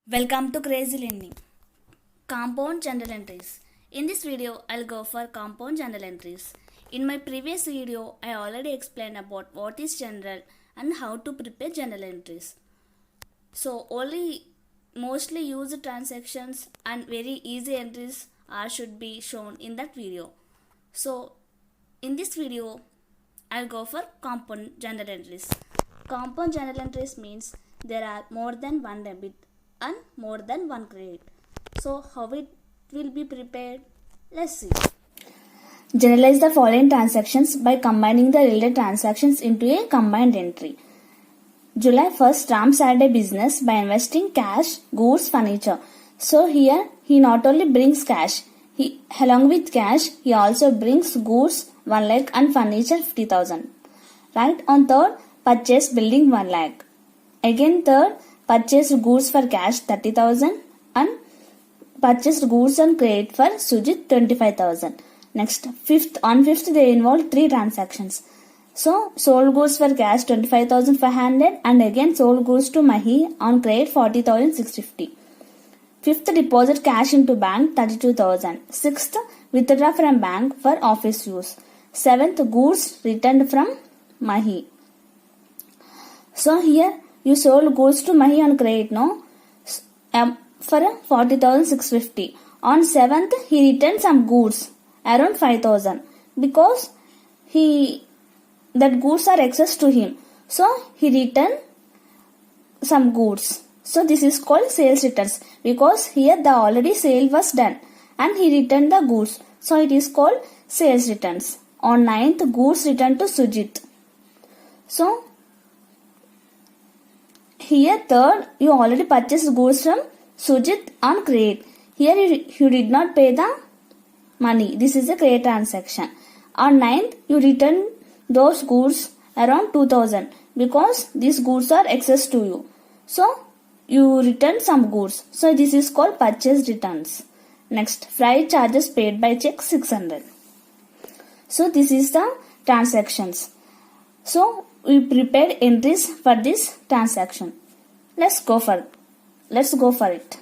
Welcome to Crazy Lending. Compound journal entries. In this video, I'll go for compound journal entries. In my previous video, I already explained about what is journal and how to prepare journal entries. So only mostly used transactions and very easy entries should be shown in that video. So in this video, I'll go for compound journal entries. Compound journal entries means there are more than one debit and more than one credit. So how it will be prepared? Let's see. Generalize the following transactions by combining the related transactions into a combined entry. July 1st, Ram started a business by investing cash, goods, furniture. So here he not only brings cash, along with cash he also brings goods 1 lakh and furniture 50,000. Right? On third, purchase building 1 lakh. Again third, purchased goods for cash 30,000 and purchased goods on credit for Sujit 25,000. Next, on fifth they involved 3 transactions. So sold goods for cash 25,500 and again sold goods to Mahi on credit 40,650. Fifth, deposit cash into bank 32,000. Sixth, withdraw from bank for office use. Seventh, goods returned from Mahi. So here you sold goods to Mahi on credit, no? For 40,650. On 7th, he returned some goods, around 5,000. Because that goods are excess to him. So, he returned some goods. So, this is called sales returns. Because here the already sale was done. And he returned the goods. So, it is called sales returns. On 9th, goods returned to Sujit. So, here third, you already purchased goods from Sujit on credit. Here you did not pay the money. This is a credit transaction. On 9th, you return those goods around 2,000 because these goods are excess to you. So, you return some goods. So, this is called purchase returns. Next, freight charges paid by check 600. So, this is the transactions. So, we prepared entries for this transaction. Let's go for it.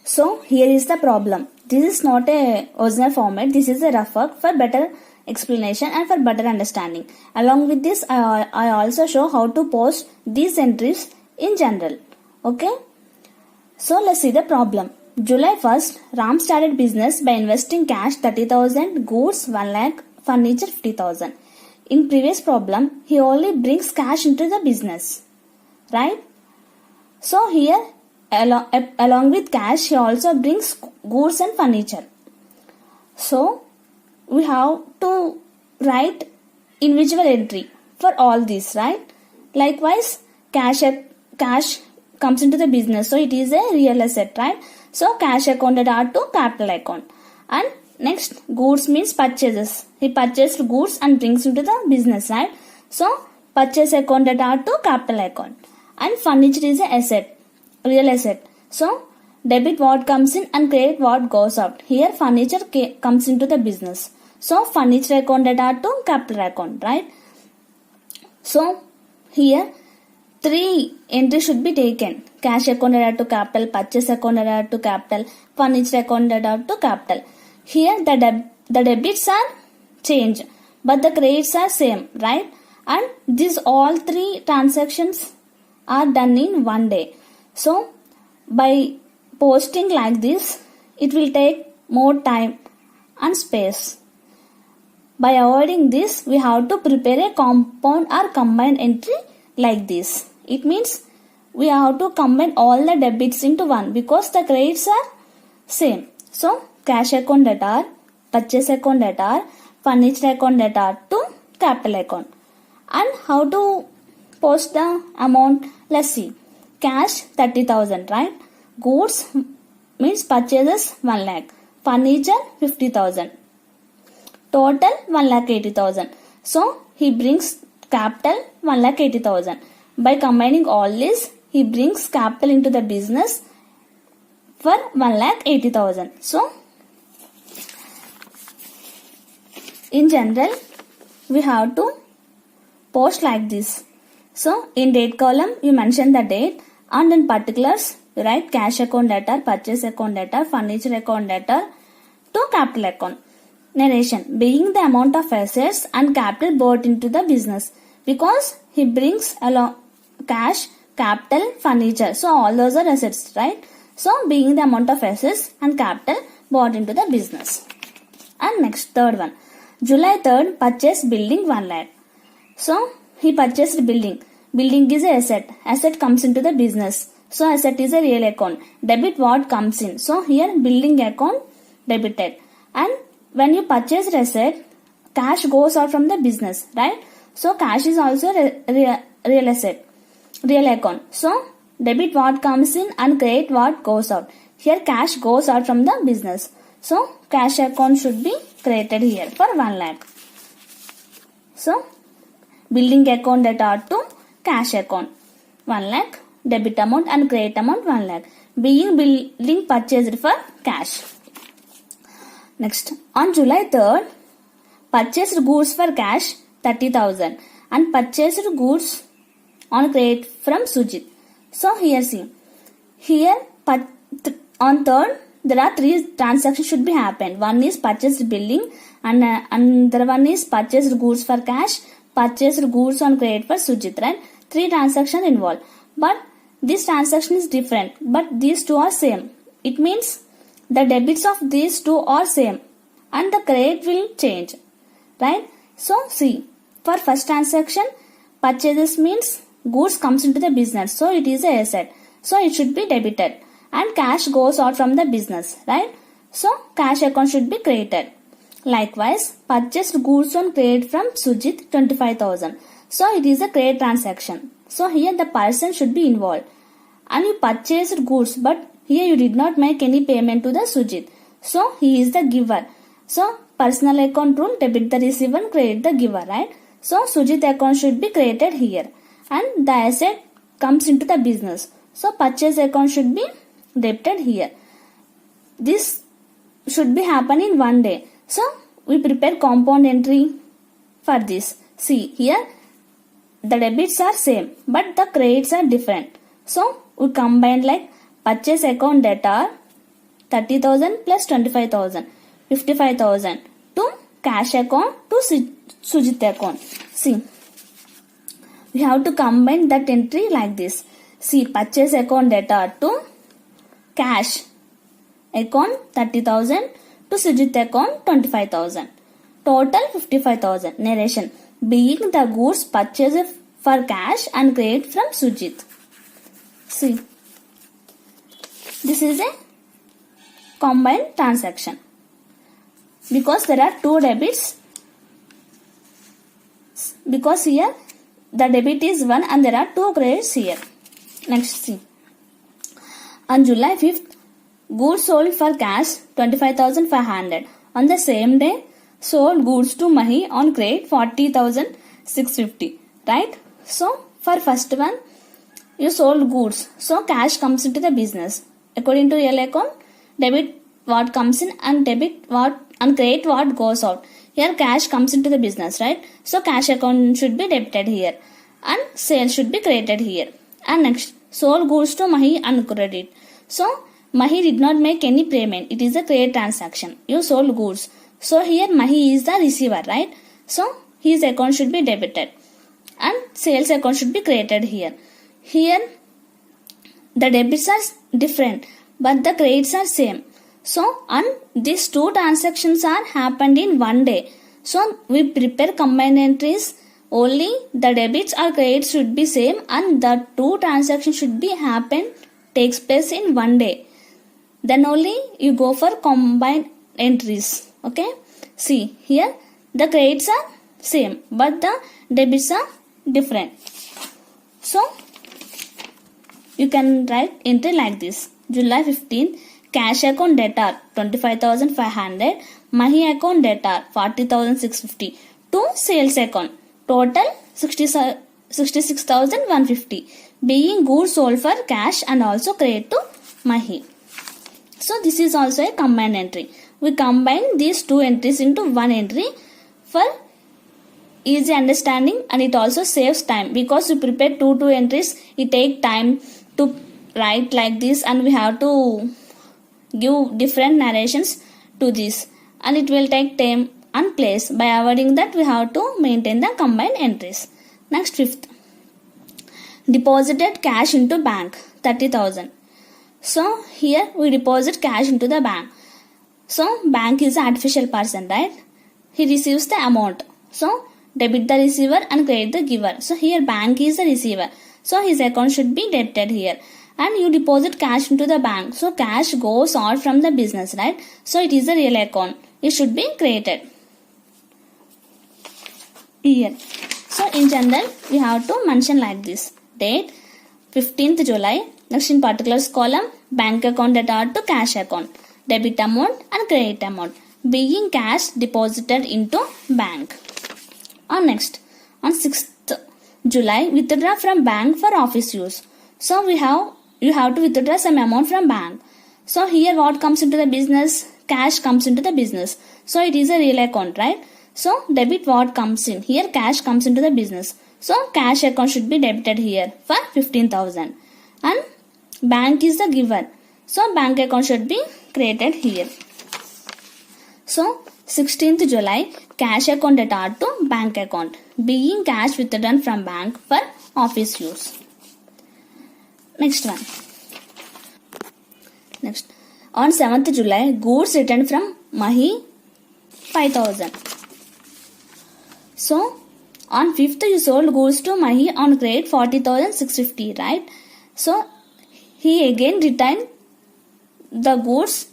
So here is the problem. This is not a original format. This is a rough work for better explanation and for better understanding. Along with this, I also show how to post these entries in general. Okay. So let's see the problem. July 1st, Ram started business by investing cash 30,000, goods 1 lakh, furniture 50,000. In previous problem, he only brings cash into the business, right? So here, along with cash, he also brings goods and furniture. So, we have to write individual entry for all these, right? Likewise, cash comes into the business, so it is a real asset, right? So, cash accounted to capital account. And next, goods means purchases. He purchased goods and brings into the business, right? So, purchase accounted to capital account. And furniture is a asset, real asset. So, debit what comes in and credit what goes out. Here, furniture comes into the business. So, furniture accounted to capital account, right? So, here, 3 entries should be taken. Cash accounted to capital, purchase accounted to capital, furniture accounted to capital. Here the debits are changed, but the credits are same, right? And these all 3 transactions are done in one day. So by posting like this, it will take more time and space. By avoiding this, we have to prepare a compound or combined entry like this. It means we have to combine all the debits into one because the credits are same. So cash account debtor, purchase account debtor, furniture account debtor to capital account. And how to post the amount? Let's see. Cash 30,000, right? Goods means purchases 1 lakh. Furniture 50,000. Total 1,80,000. So he brings capital 1,80,000. By combining all this, he brings capital into the business for 1,80,000. So in general, we have to post like this. So, in date column, you mention the date And in particulars, you write cash account debtor, purchase account debtor, furniture account debtor to capital account. Narration. Being the amount of assets and capital brought into the business, because he brings along cash, capital, furniture. So all those are assets, right? So being the amount of assets and capital brought into the business. And next, third one. July 3rd, purchase building 1 lakh. So he purchased building. Building is a asset. Asset comes into the business. So asset is a real account. Debit what comes in. So here building account debited. And when you purchase asset, cash goes out from the business, right? So cash is also real asset, real account. So debit what comes in and credit what goes out. Here cash goes out from the business. So cash account should be created here for 1 lakh. So building account debtor to cash account 1 lakh, debit amount and credit amount 1 lakh. Being building purchased for cash. Next, on July 3rd, purchased goods for cash 30,000 and purchased goods on credit from Sujit. So here see, here on 3rd there are 3 transactions should be happened. One is purchased building and another one is purchased goods for cash, purchased goods on credit for Sujit, right? 3 transactions involved. But this transaction is different, but these 2 are same. It means the debits of these 2 are same and the credit will change, right? So see, for first transaction, purchases means goods comes into the business, so it is a asset, so it should be debited, and cash goes out from the business, right? So cash account should be created. Likewise, purchased goods on credit from Sujit 25,000, so it is a credit transaction, so here the person should be involved. And you purchased goods, but here you did not make any payment to the Sujit, so he is the giver. So personal account rule, debit the receiver and credit the giver, right? So Sujit account should be created here and the asset comes into the business. So purchase account should be debited here. This should be happen in 1 day. So we prepare compound entry for this. See here the debits are same but the credits are different. So we combine like purchase account debtor 30,000 plus 25,000, 55,000 to cash account to Sujit account. See, we have to combine that entry like this. See, purchase account debtor to cash account 30,000 to Sujit account 25,000. Total 55,000. Narration. Being the goods purchased for cash and credit from Sujit. See, this is a combined transaction because there are 2 debits, because here the debit is 1 and there are 2 credits here. Next, see, on July 5th, goods sold for cash 25,500. On the same day, sold goods to Mahi on credit 40,650, right? So for first one, you sold goods, so cash comes into the business. According to real account, debit what comes in and debit what and credit what goes out. Here cash comes into the business, right? So cash account should be debited here and sale should be created here. And next, sold goods to Mahi and credit. So Mahi did not make any payment. It is a credit transaction. You sold goods. So here Mahi is the receiver, right? So his account should be debited and sales account should be created here. Here the debits are different but the credits are same. So and these 2 transactions are happened in 1 day. So we prepare combined entries. Only the debits or credits should be same and the 2 transactions should be takes place in 1 day. Then only you go for combined entries. Okay. See here the credits are same but the debits are different. So you can write entry like this. July 15, cash account debtor 25,500, Mahi account debtor 40,650 to sales account total 66,150, being goods sold for cash and also credit to Mahi. So this is also a combined entry. We combine these 2 entries into 1 entry for easy understanding, and it also saves time because you prepare 2 entries. It takes time to write like this, and we have to give different narrations to this, and it will take time and place. By avoiding that, we have to maintain the combined entries. Next, fifth, deposited cash into bank 30,000. So here we deposit cash into the bank. So bank is an artificial person, right? He receives the amount. So debit the receiver and credit the giver. So here bank is the receiver. So his account should be debited here. And you deposit cash into the bank. So cash goes out from the business, right? So it is a real account. It should be created here. So in general, we have to mention like this. Date 15th July. Next, in particulars column, bank account data to cash account, debit amount and credit amount, being cash deposited into bank. On next, on 6th July, withdraw from bank for office use. So you have to withdraw some amount from bank. So here what comes into the business? Cash comes into the business. So it is a real account, right? So debit what comes in? Here cash comes into the business. So cash account should be debited here for 15,000. And bank is the giver. So bank account should be created here. So 16th July, cash account data to bank account, being cash withdrawn from bank for office use. Next one. Next, on 7th July, goods returned from Mahi 5,000. So on 5th you sold goods to Mahi on credit 40,650, right? So he again returned the goods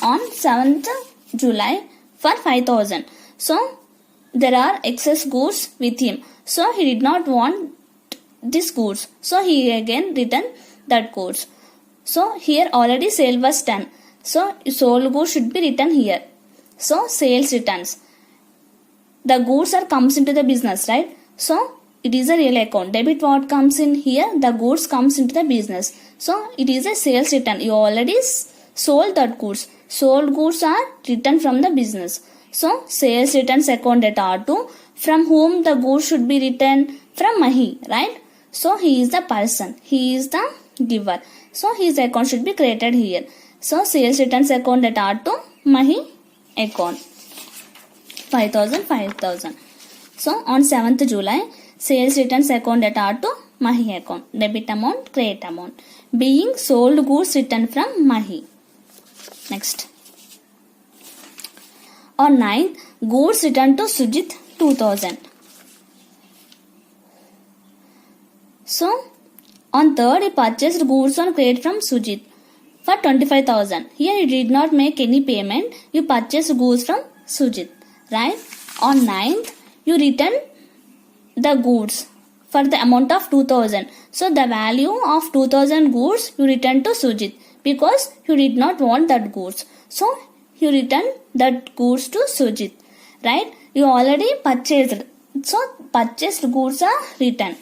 on 7th July for 5,000. So there are excess goods with him. So he did not want these goods. So he again returned that goods. So here already sale was done. So sold goods should be written here. So sales returns. The goods are comes into the business, right? So it is a real account. Debit what comes in here? The goods comes into the business. So it is a sales return. You already sold that goods. Sold goods are returned from the business. So sales returns account data to, from whom the goods should be returned? From Mahi, right? So he is the person. He is the giver. So his account should be created here. So sales returns account data to Mahi account. 5,000. So on 7th July, sales returns account data to Mahi account, debit amount, credit amount, being sold goods returned from Mahi. Next, on 9th, goods returned to Sujit 2,000. So on 3rd, he purchased goods on credit from Sujit for 25,000. Here he did not make any payment. You purchased goods from Sujit, right? On 9th, you return the goods for the amount of 2,000. So the value of 2,000 goods you return to Sujit because you did not want that goods. So you return that goods to Sujit, right? You already purchased. So purchased goods are returned.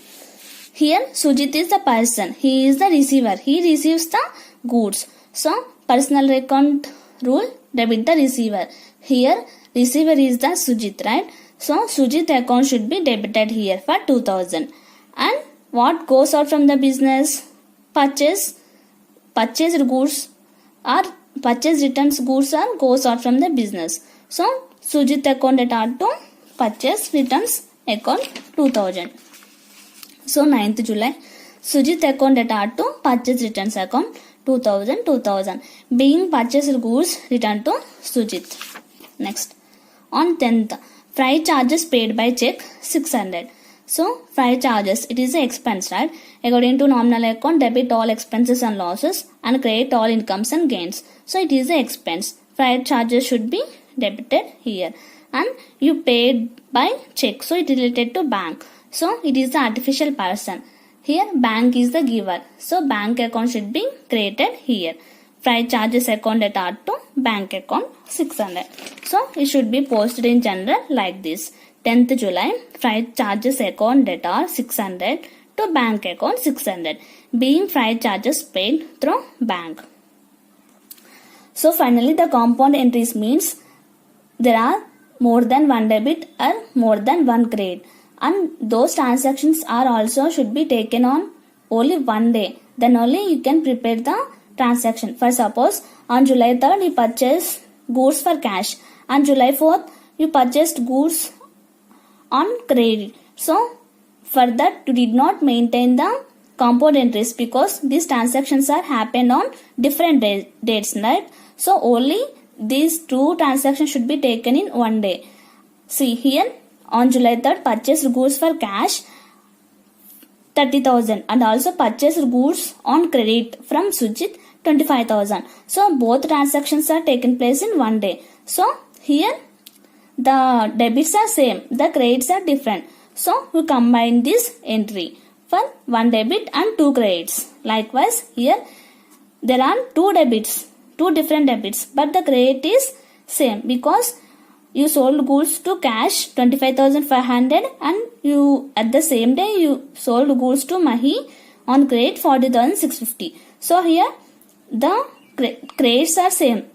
Here Sujit is the person. He is the receiver. He receives the goods. So personal account rule, debit the receiver. Here receiver is the Sujit, right? So Sujit account should be debited here for 2,000. And what goes out from the business? Purchased goods or purchase returns goods are goes out from the business. So Sujit account data to purchase returns account 2,000. So 9th July, Sujit account data to purchase returns account 2,000. Being purchased goods returned to Sujit. Next, on 10th, freight charges paid by check 600. So freight charges, it is an expense, right? According to nominal account, debit all expenses and losses and credit all incomes and gains. So it is an expense. Freight charges should be debited here. And you paid by check. So it is related to bank. So it is the artificial person. Here bank is the giver. So bank account should be created here. Freight charges account data to bank account 600. So it should be posted in general like this. 10th July, freight charges account data 600 to bank account 600. Being freight charges paid through bank. So finally the compound entries means there are more than one debit or more than one credit. And those transactions are also should be taken on only one day, then only you can prepare the transaction. For suppose on July 3rd you purchase goods for cash, on July 4th you purchased goods on credit. So for that you did not maintain the compound entries because these transactions are happened on different dates, right? So only these two transactions should be taken in one day. See here, on July 3rd purchased goods for cash 30,000 and also purchased goods on credit from Sujit 25,000. So both transactions are taken place in one day. So here the debits are same, the credits are different. So we combine this entry for one debit and two credits. Likewise here there are two debits, two different debits, but the credit is same because you sold goods to cash 25,500 and you at the same day you sold goods to Mahi on credit 40,650. So here the credits are same,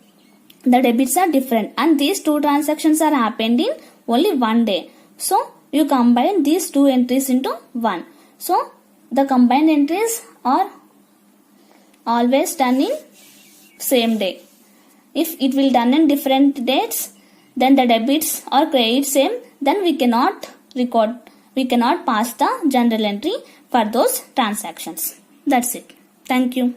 the debits are different, and these two transactions are happened in only one day. So you combine these two entries into one. So the combined entries are always done in same day. If it will done in different dates, then the debits or credits same, then we cannot pass the journal entry for those transactions. That's it. Thank you.